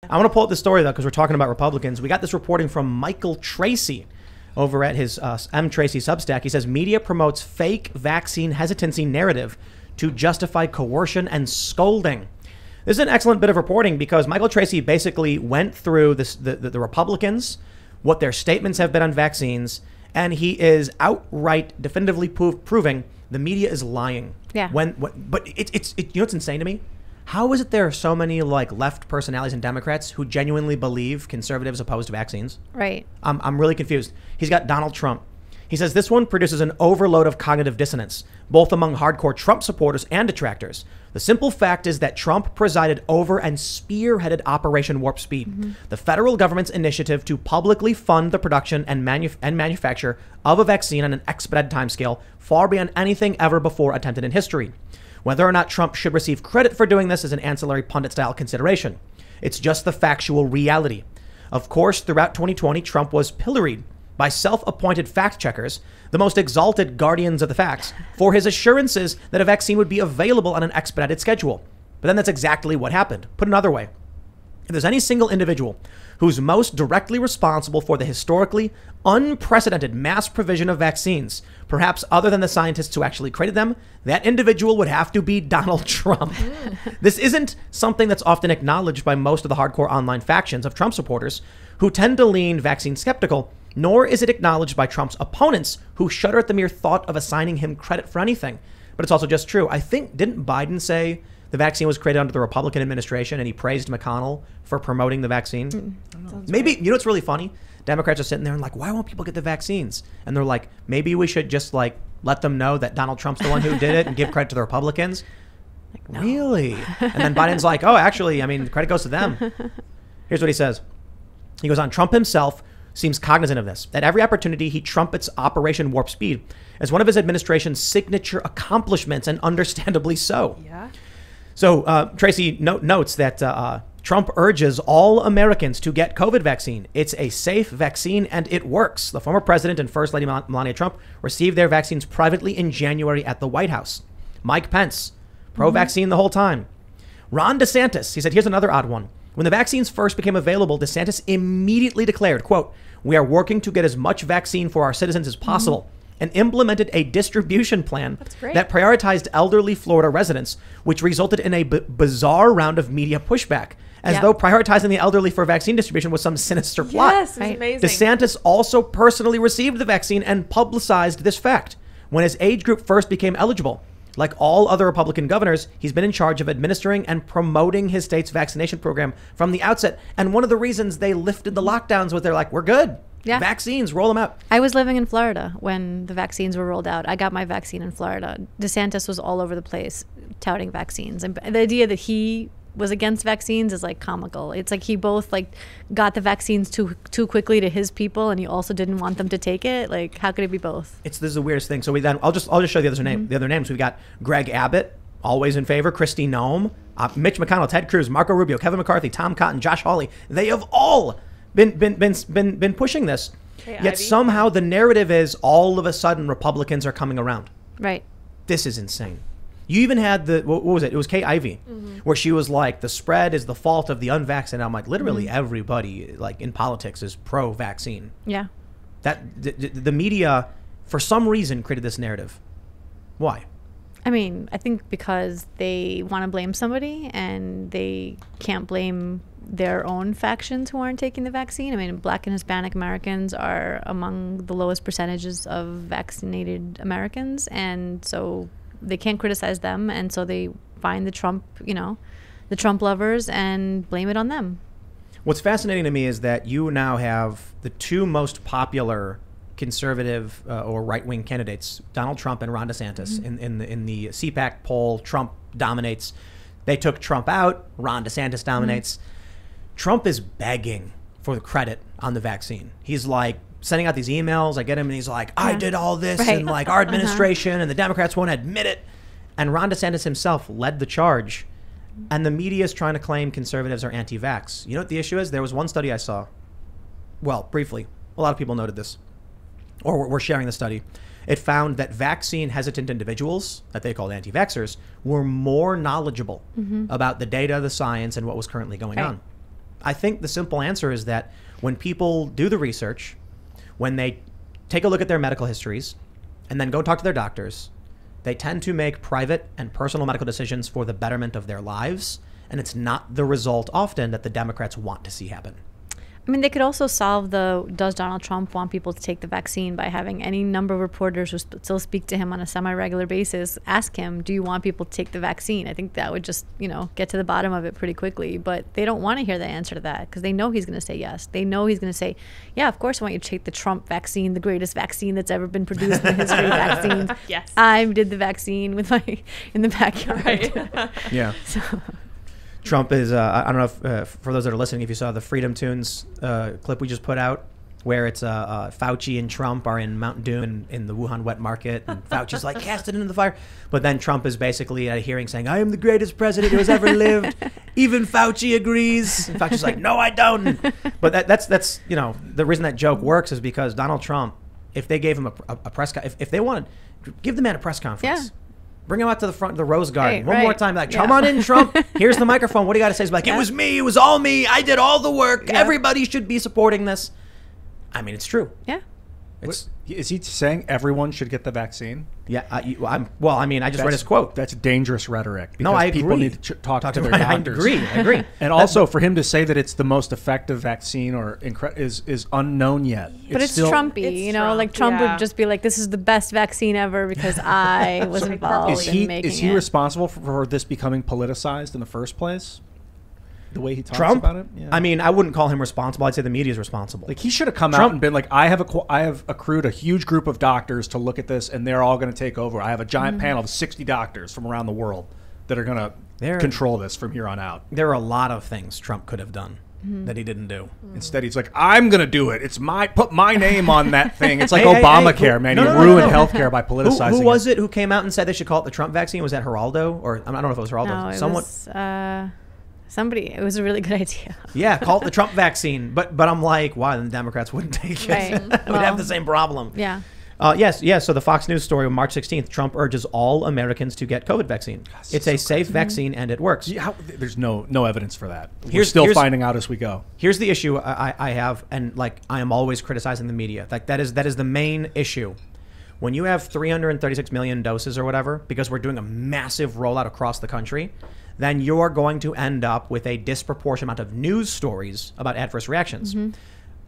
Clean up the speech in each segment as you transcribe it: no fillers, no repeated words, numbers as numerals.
I want to pull up the story, though, because we're talking about Republicans. We got this reporting from Michael Tracy over at his M. Tracy Substack. He says media promotes fake vaccine hesitancy narrative to justify coercion and scolding. This is an excellent bit of reporting because Michael Tracy basically went through the Republicans, what their statements have been on vaccines, and he is outright definitively proving the media is lying. Yeah. But it's you know what's insane to me? How is it there are so many like left personalities and Democrats who genuinely believe conservatives opposed to vaccines? Right. I'm really confused. He's got Donald Trump. He says this one produces an overload of cognitive dissonance, both among hardcore Trump supporters and detractors. The simple fact is that Trump presided over and spearheaded Operation Warp Speed, the federal government's initiative to publicly fund the production and manufacture of a vaccine on an expedited timescale far beyond anything ever before attempted in history. Whether or not Trump should receive credit for doing this is an ancillary pundit-style consideration. It's just the factual reality. Of course, throughout 2020, Trump was pilloried by self-appointed fact-checkers, the most exalted guardians of the facts, for his assurances that a vaccine would be available on an expedited schedule. But then that's exactly what happened. Put another way, if there's any single individual who's most directly responsible for the historically unprecedented mass provision of vaccines, perhaps other than the scientists who actually created them, that individual would have to be Donald Trump. This isn't something that's often acknowledged by most of the hardcore online factions of Trump supporters who tend to lean vaccine skeptical, nor is it acknowledged by Trump's opponents who shudder at the mere thought of assigning him credit for anything. But it's also just true. I think, didn't Biden say the vaccine was created under the Republican administration and he praised McConnell for promoting the vaccine? Maybe, right. You know what's really funny? Democrats are sitting there and like, why won't people get the vaccines? And they're like, maybe we should just like let them know that Donald Trump's the one who did it and give credit to the Republicans. Like, no. Really? And then Biden's like, oh, actually, I mean, the credit goes to them. Here's what he says. He goes on, Trump himself seems cognizant of this. At every opportunity, he trumpets Operation Warp Speed as one of his administration's signature accomplishments, and understandably so. Yeah. So Tracy notes that Trump urges all Americans to get COVID vaccine. It's a safe vaccine and it works. The former president and First Lady Melania Trump received their vaccines privately in January at the White House. Mike Pence, pro-vaccine the whole time. Ron DeSantis, he said, here's another odd one. When the vaccines first became available, DeSantis immediately declared, quote, we are working to get as much vaccine for our citizens as possible, and implemented a distribution plan that prioritized elderly Florida residents, which resulted in a bizarre round of media pushback, as though prioritizing the elderly for vaccine distribution was some sinister plot. Yes, it's amazing. DeSantis also personally received the vaccine and publicized this fact when his age group first became eligible. Like all other Republican governors, he's been in charge of administering and promoting his state's vaccination program from the outset. And one of the reasons they lifted the lockdowns was they're like, we're good. Yeah. Vaccines, roll them out. I was living in Florida when the vaccines were rolled out. I got my vaccine in Florida. DeSantis was all over the place touting vaccines. And the idea that he was against vaccines is like comical. It's like he both like got the vaccines too quickly to his people, and he also didn't want them to take it. Like, how could it be both? This is the weirdest thing. So I'll just show you the other names. We've got Greg Abbott, always in favor, Kristi Noem, Mitch McConnell, Ted Cruz, Marco Rubio, Kevin McCarthy, Tom Cotton, Josh Hawley. They have all been pushing this. Yet Ivy. Somehow the narrative is all of a sudden Republicans are coming around. Right. This is insane. You even had what was it? It was Kay Ivey, where she was like, the spread is the fault of the unvaccinated. I'm like, literally everybody like in politics is pro-vaccine. Yeah. That the media, for some reason, created this narrative. Why? I mean, I think because they want to blame somebody and they can't blame their own factions who aren't taking the vaccine. I mean, Black and Hispanic Americans are among the lowest percentages of vaccinated Americans, and so they can't criticize them, and so they find the Trump lovers and blame it on them. What's fascinating to me is that you now have the two most popular conservative or right-wing candidates, Donald Trump and Ron DeSantis. In the CPAC poll, Trump dominates. They took Trump out. Ron DeSantis dominates. Trump is begging for the credit on the vaccine. He's like sending out these emails. I get him and he's like, I did all this and like our administration and the Democrats won't admit it. And Ron DeSantis himself led the charge. And the media is trying to claim conservatives are anti-vax. You know what the issue is? There was one study I saw. Well, briefly. A lot of people noted this. Or were sharing the study. It found that vaccine hesitant individuals, that they called anti-vaxxers, were more knowledgeable about the data, the science, and what was currently going on. I think the simple answer is that when people do the research, when they take a look at their medical histories and then go talk to their doctors, they tend to make private and personal medical decisions for the betterment of their lives. And it's not the result often that the Democrats want to see happen. I mean, they could also solve does Donald Trump want people to take the vaccine by having any number of reporters who still speak to him on a semi-regular basis ask him, do you want people to take the vaccine? I think that would just, get to the bottom of it pretty quickly. But they don't want to hear the answer to that because they know he's going to say yes. They know he's going to say, yeah, of course I want you to take the Trump vaccine, the greatest vaccine that's ever been produced in the history of vaccines. Yes. I did the vaccine with in the backyard. Right. Yeah. So. Trump is, I don't know if, for those that are listening, if you saw the Freedom Tunes clip we just put out, where it's Fauci and Trump are in Mount Doom in the Wuhan wet market, and Fauci's like, cast it into the fire. But then Trump is basically at a hearing saying, I am the greatest president who has ever lived. Even Fauci agrees. And Fauci's like, no, I don't. But that's the reason that joke works is because Donald Trump, if they gave him a press conference, if they wanted, give the man a press conference. Yeah. Bring him out to the front of the Rose Garden one right. more time. Like, come on in, Trump. Here's the microphone. What do you got to say? He's like, it was me. It was all me. I did all the work. Yeah. Everybody should be supporting this. I mean, it's true. Yeah. Is he saying everyone should get the vaccine? Yeah. I just read his quote. That's dangerous rhetoric. No, I People agree. need to talk to their doctors. I agree. And also, for him to say that it's the most effective vaccine is unknown yet. But it's still, Trumpy, like Trump would just be like, this is the best vaccine ever because I was involved in making it. Is he responsible for this becoming politicized in the first place? The way he talks Trump? about it? Yeah. I mean, I wouldn't call him responsible. I'd say the media is responsible. Like, he should have come out and been like, I have accrued a huge group of doctors to look at this, and they're all going to take over. I have a giant panel of 60 doctors from around the world that are going to control this from here on out. There are a lot of things Trump could have done that he didn't do. Instead, he's like, I'm going to do it. Put my name on that thing. It's like Obamacare, man. You ruined healthcare by politicizing Who was it who came out and said they should call it the Trump vaccine? Was that Geraldo? Or I don't know if it was Geraldo. No, it was somebody. It was a really good idea. Yeah, call it the Trump vaccine. But I'm like, why? Then the Democrats wouldn't take it. Right. We'd have the same problem. Yeah. Yes. So the Fox News story on March 16th, Trump urges all Americans to get COVID vaccine. It's a safe vaccine and it works. There's no evidence for that. We're still finding out as we go. Here's the issue I have, and I am always criticizing the media. Like that is the main issue. When you have 336 million doses or whatever, because we're doing a massive rollout across the country, then you're going to end up with a disproportionate amount of news stories about adverse reactions.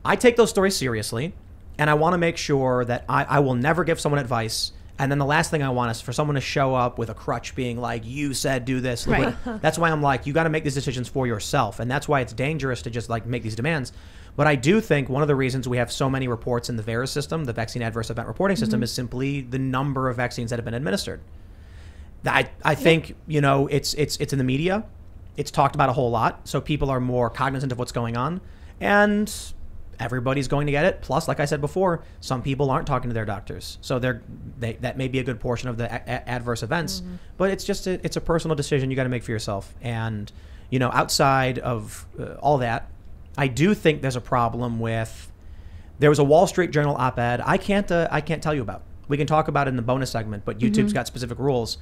I take those stories seriously, and I want to make sure that I will never give someone advice, and then the last thing I want is for someone to show up with a crutch being like, you said do this. Right. That's why I'm like, you got to make these decisions for yourself, and that's why it's dangerous to just make these demands. But I do think one of the reasons we have so many reports in the VAERS system, the Vaccine Adverse Event Reporting System, is simply the number of vaccines that have been administered. I think, it's in the media. It's talked about a whole lot. So people are more cognizant of what's going on. And everybody's going to get it. Plus, like I said before, some people aren't talking to their doctors. So that may be a good portion of the adverse events. But it's just it's a personal decision you got to make for yourself. And, outside of all that, I do think there's a problem with, there was a Wall Street Journal op-ed I can't tell you about. We can talk about it in the bonus segment, but YouTube's got specific rules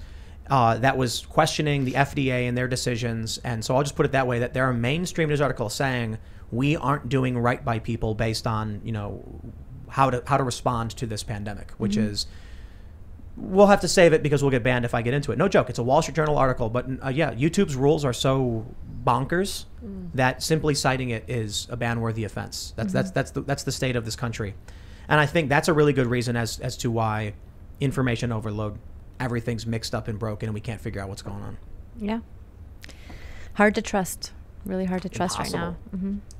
that was questioning the FDA and their decisions. And so I'll just put it that way, that there are mainstream news articles saying we aren't doing right by people based on, how to respond to this pandemic, which is, we'll have to save it because we'll get banned if I get into it. No joke. It's a Wall Street Journal article, but YouTube's rules are so bonkers that simply citing it is a ban-worthy offense. That's the state of this country. And I think that's a really good reason as to why information overload, everything's mixed up and broken and we can't figure out what's going on. Yeah. Hard to trust. Really hard to trust Impossible.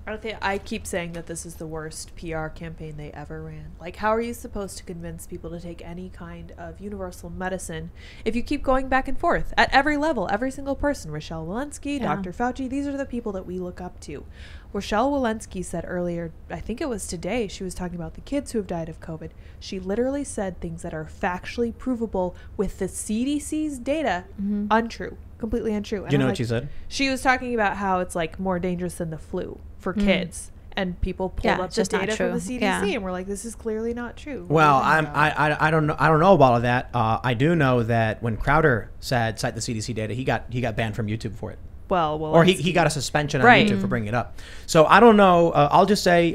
right now. I keep saying that this is the worst PR campaign they ever ran. Like, how are you supposed to convince people to take any kind of universal medicine if you keep going back and forth at every level, every single person? Rochelle Walensky, Dr. Fauci, these are the people that we look up to. Rochelle Walensky said earlier, I think it was today, she was talking about the kids who have died of COVID. She literally said things that are factually provable with the CDC's data untrue. Completely untrue. And Do you know what she said? She was talking about how it's more dangerous than the flu for kids, and people pulled up the data from the CDC and were like, "This is clearly not true." Well, I don't know about all of that. I do know that when Crowder said cite the CDC data, he got banned from YouTube for it. well, or he got a suspension on Right. YouTube for bringing it up. So I don't know. I'll just say,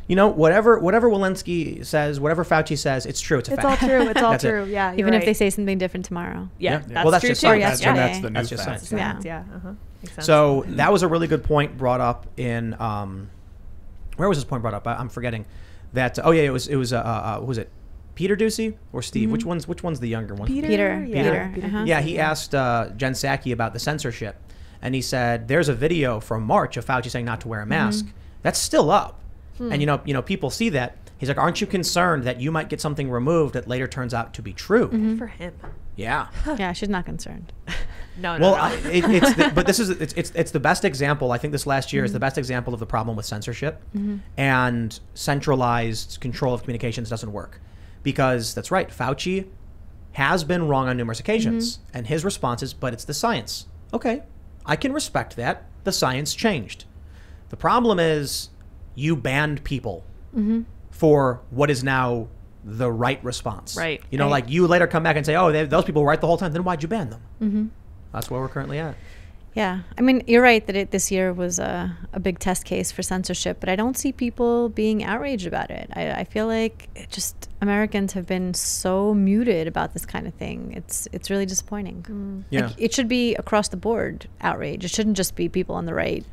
whatever Walensky says, whatever Fauci says, it's true. It's a It's fact. all true. It's all That's it. true. Yeah. Even if they say something different tomorrow. Yeah. Yeah. Well, that's true just too. science. Yes, And yeah. that's the new That's just fact. science. Yeah. Makes sense. So that was a really good point brought up in where was this point brought up? I'm forgetting that. Oh yeah, it was who was it? Peter Ducey or Steve? Which one's the younger one? Peter. Yeah. Uh-huh. Yeah, he asked Jen Psaki about the censorship, and he said there's a video from March of Fauci saying not to wear a mask. That's still up, and people see that. He's like, aren't you concerned that you might get something removed that later turns out to be true? Good for him. Yeah. Yeah, she's not concerned. No. Well, it's the best example. I think this last year is the best example of the problem with censorship and centralized control of communications doesn't work, because that's right. Fauci has been wrong on numerous occasions, and his response is, "But it's the science." Okay, I can respect that. The science changed. The problem is you banned people for what is now the right response. Right. Like you later come back and say, "Oh, those people were right the whole time." Then why'd you ban them? That's where we're currently at. Yeah, I mean, you're right that this year was a big test case for censorship, but I don't see people being outraged about it. I feel like Americans have been so muted about this kind of thing. It's really disappointing. Yeah. Like, it should be across the board outrage. It shouldn't just be people on the right.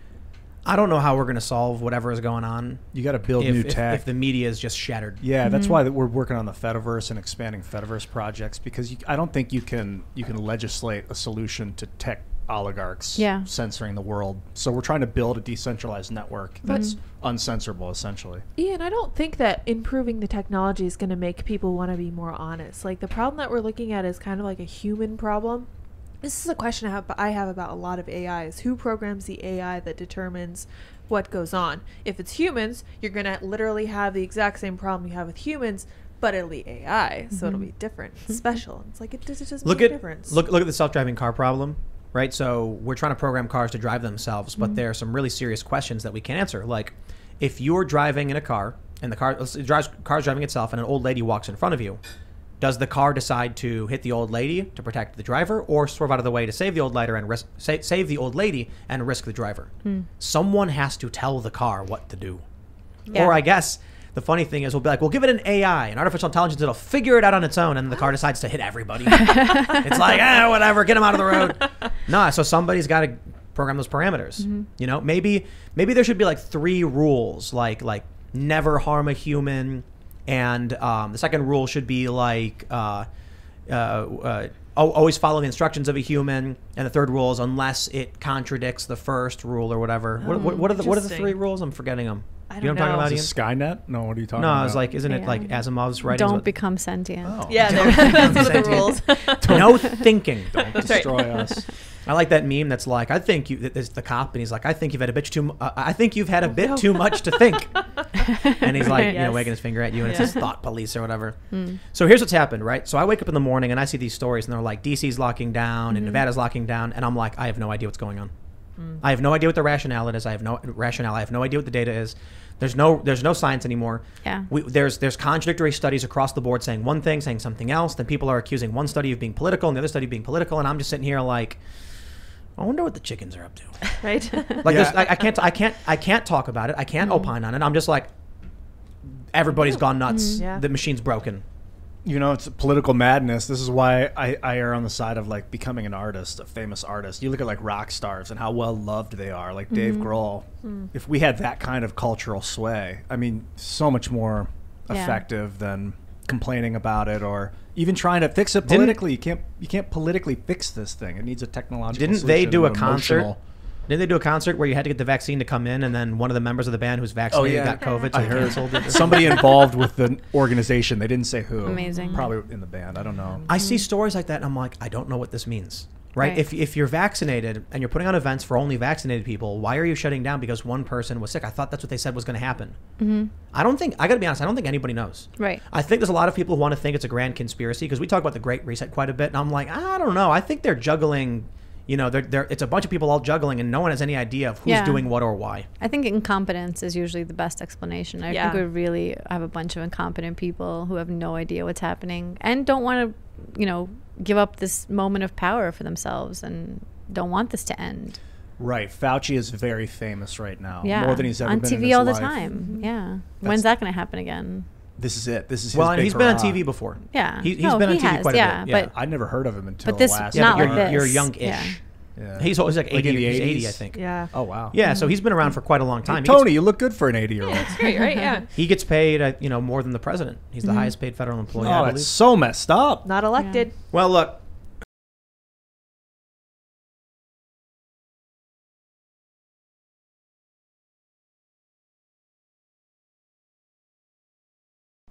I don't know how we're going to solve whatever is going on. You got to build new tech. If the media is just shattered. Yeah, that's why we're working on the Fediverse and expanding Fediverse projects, because I don't think you can legislate a solution to tech oligarchs censoring the world. So we're trying to build a decentralized network that's uncensorable, essentially. Ian, I don't think that improving the technology is going to make people want to be more honest. Like, the problem that we're looking at is kind of like a human problem. This is a question I have about a lot of AIs. Who programs the AI that determines what goes on? If it's humans, you're going to literally have the exact same problem you have with humans, but it'll be AI, so it'll be different, special. It's like it doesn't make a difference. Look at the self-driving car problem, right? So we're trying to program cars to drive themselves, but there are some really serious questions that we can't answer. Like, if you're driving in a car and the car's driving itself, and an old lady walks in front of you, does the car decide to hit the old lady to protect the driver, or swerve out of the way to save the old lady and risk the driver? Someone has to tell the car what to do. Yeah. Or I guess the funny thing is we'll be like, we'll give it an AI, an artificial intelligence, it'll figure it out on its own, and the car decides to hit everybody. It's like, whatever, get them out of the road. Nah, so somebody's got to program those parameters. Maybe there should be like 3 rules, like never harm a human. And the second rule should be like always follow the instructions of a human. And the third rule is unless it contradicts the first rule or whatever. What are the 3 rules? I'm forgetting them. I You know don't what I'm talking know. about, Ian? Skynet? No, what are you talking No, about? I was like, isn't it like Asimov's writings? Don't become sentient. Oh. Yeah, that's one of the rules. No thinking. Don't destroy us. I like that meme that's like, I think it's the cop, and he's like, I think you've had a bit too much to think. And he's like, Yes. wagging his finger at you, and it says thought police or whatever. So here's what's happened, right? So I wake up in the morning and I see these stories, and they're like, DC's locking down and Nevada's locking down, and I'm like, I have no idea what's going on. I have no idea what the rationale it is. I have no idea what the data is. There's no science anymore. Yeah. There's contradictory studies across the board saying one thing, saying something else. Then people are accusing one study of being political and the other study of being political, and I'm just sitting here like, I wonder what the chickens are up to. Right? Like this, I can't talk about it. I can't opine on it. I'm just like, everybody's gone nuts. Yeah. The machine's broken. It's political madness. This is why I err on the side of like becoming an artist, a famous artist. You look at like rock stars and how well loved they are, like Dave Grohl. If we had that kind of cultural sway, I mean, so much more effective than complaining about it or even trying to fix it politically. You can't politically fix this thing. It needs a technological Didn't they solution, do a an concert? emotional- Didn't they do a concert where you had to get the vaccine to come in, and then one of the members of the band who's vaccinated got COVID, so I they heard canceled it? somebody involved with the organization. They didn't say who. Amazing. Probably in the band. I don't know. I see stories like that, and I'm like, I don't know what this means. Right? Right. If you're vaccinated and you're putting on events for only vaccinated people, why are you shutting down because one person was sick? I thought that's what they said was going to happen. I gotta be honest, I don't think anybody knows. Right. I think there's a lot of people who want to think it's a grand conspiracy, because we talk about the Great Reset quite a bit, and I'm like, I don't know. I think they're juggling. It's a bunch of people all juggling, and no one has any idea of who's doing what or why. I think incompetence is usually the best explanation. I think we really have a bunch of incompetent people who have no idea what's happening and don't want to, give up this moment of power for themselves and don't want this to end. Right. Fauci is very famous right now. Yeah. More than he's ever on been in TV his all the life. time. Yeah. When's that going to happen again? This is it. This is his Well, and big he's been on hurrah. TV before. Yeah. He's No, been on he TV has, quite yeah, a bit. Yeah. but- I'd never heard of him until But this, last not but like you're, this. you're young-ish. Yeah. Yeah. He's always like 80, Like in the he's 80, 80s? I think. Yeah. Oh, wow. Yeah, so he's been around for quite a long time. He Tony, you look good for an 80-year-old. It's great, right? Yeah. He gets paid, more than the president. He's the highest paid federal employee, I Oh, believe. that's so messed up. Not elected. Well, look.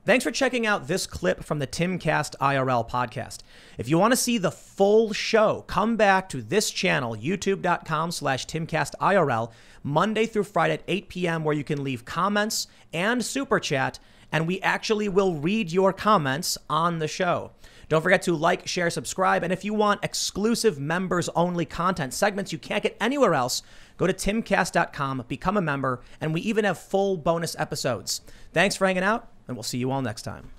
Thanks for checking out this clip from the Timcast IRL podcast. If you want to see the full show, come back to this channel, youtube.com/TimcastIRL, Monday through Friday at 8 p.m., where you can leave comments and super chat, and we actually will read your comments on the show. Don't forget to like, share, subscribe, and if you want exclusive members-only content, segments you can't get anywhere else, go to timcast.com, become a member, and we even have full bonus episodes. Thanks for hanging out, and we'll see you all next time.